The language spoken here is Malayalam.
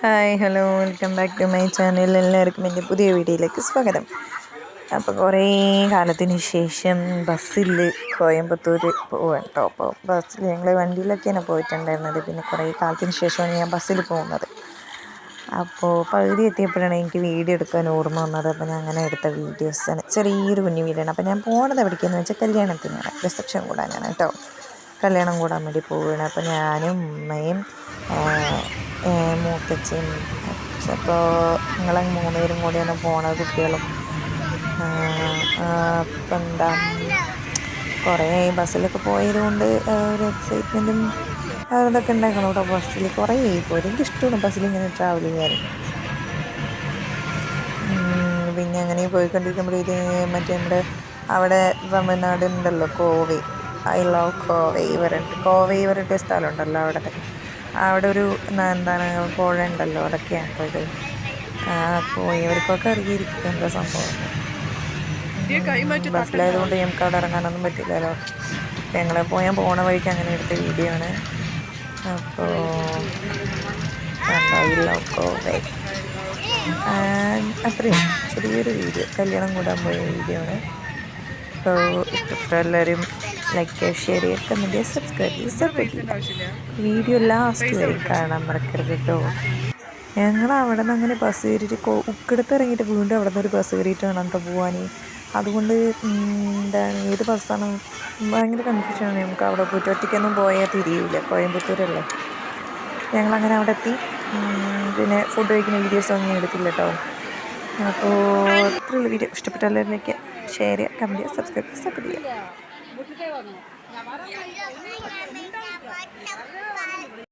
Hi hello welcome back to my channel. എല്ലാവർക്കും എൻ്റെ പുതിയ വീഡിയോയിലേക്ക് സ്വാഗതം. അപ്പോൾ കുറേ കാലത്തിന് ശേഷം ബസ്സിൽ കോയമ്പത്തൂർ പോവാം കേട്ടോ. അപ്പോൾ ബസ്സിൽ ഞങ്ങൾ വണ്ടിയിലൊക്കെയാണ് പോയിട്ടുണ്ടായിരുന്നത്. പിന്നെ കുറേ കാലത്തിന് ശേഷമാണ് ഞാൻ ബസ്സിൽ പോകുന്നത്. അപ്പോൾ പകുതി എത്തിയപ്പോഴാണ് എനിക്ക് വീഡിയോ എടുക്കാൻ ഓർമ്മ വന്നത്. അപ്പോൾ ഞാൻ അങ്ങനെ എടുത്ത വീഡിയോസാണ്. ചെറിയൊരു കുഞ്ഞു വീഡിയോ ആണ്. അപ്പോൾ ഞാൻ പോകുന്നത് എവിടേക്കെന്ന് വെച്ചാൽ കല്യാണത്തിനാണ്, റിസപ്ഷൻ കൂടാനാണ് കേട്ടോ. കല്യാണം കൂടാൻ വേണ്ടി പോവുകയാണ്. അപ്പോൾ ഞാനും ഉമ്മയും മൂത്തച്ഛയും അപ്പോൾ ഞങ്ങൾ മൂന്നുപേരും കൂടിയാണ് പോണത്, കുട്ടികളും. അപ്പം എന്താ കുറേ ബസ്സിലൊക്കെ പോയത് കൊണ്ട് ഒരു എക്സൈറ്റ്മെൻറ്റും അതൊക്കെ ഉണ്ടാക്കണം കേട്ടോ. ബസ്സിൽ കുറേ പോയി. എനിക്കിഷ്ടമാണ് ബസ്സിൽ ഇങ്ങനെ ട്രാവൽ ചെയ്യാൻ. പിന്നെ അങ്ങനെ പോയിക്കൊണ്ടിരിക്കുമ്പോൾ ഇത് മറ്റേ നമ്മുടെ അവിടെ തമിഴ്നാട് ഉണ്ടല്ലോ, കോവൈ. ഐ ലവ് കോവൈ പറഞ്ഞിട്ട് സ്ഥലമുണ്ടല്ലോ. അവിടെ ഒരു എന്താണ് പുഴ ഉണ്ടല്ലോ, അതൊക്കെയാണ് പോയത്. പോയവർക്കൊക്കെ അറിയിരിക്കും എന്താ സംഭവം. ബസ്സിലായതുകൊണ്ട് ഞങ്ങൾക്ക് അവിടെ ഇറങ്ങാനൊന്നും പറ്റില്ലല്ലോ. അപ്പം ഞങ്ങളെ പോണ വഴിക്ക് അങ്ങനെ എടുത്ത വീഡിയോ ആണ്. അപ്പോൾ ഐ ലവ് കോവൈ അത്രയും ചെറിയൊരു വീഡിയോ, കല്യാണം കൂടാൻ പോയ വീഡിയോ ആണ്. അപ്പോൾ ഇഷ്ടപ്പെട്ട എല്ലാവരും ലൈക്ക് ചെയ്യുക, ഷെയർ ചെയ്യുക, കമൻറ്റ് ചെയ്യുക, സബ്സ്ക്രൈബ് ചെയ്യുക. വീഡിയോ ലാസ്റ്റ് വരെ കാണാൻ മറക്കരുത് കേട്ടോ. ഞങ്ങൾ അവിടെ നിന്ന് അങ്ങനെ ബസ് കയറിയിട്ട് ഉക്കിടത്ത് ഇറങ്ങിയിട്ട് വീണ്ടും അവിടെ നിന്ന് ഒരു ബസ് കയറിയിട്ട് വേണം കേട്ടോ പോകാൻ. അതുകൊണ്ട് എന്താണ് ഏത് ബസ്സാണ് ഭയങ്കര കൺഫ്യൂഷനാണ്. നമുക്ക് അവിടെ പോയിട്ട് ഒറ്റയ്ക്കൊന്നും പോയാൽ തിരിയില്ല, കോയമ്പത്തൂരല്ലേ. ഞങ്ങളങ്ങനെ അവിടെ എത്തി. പിന്നെ ഫുഡ് കഴിക്കുന്ന വീഡിയോസൊന്നും എടുത്തില്ല കേട്ടോ. അപ്പോൾ അത്രയുള്ള വീഡിയോ. ഇഷ്ടപ്പെട്ട എല്ലാവരിലേക്ക് ഷെയർ ചെയ്യുക, കമൻറ്റ് ചെയ്യുക, സബ്സ്ക്രൈബ് ചെയ്യുക, സപ്പോർട്ട് ചെയ്യുക.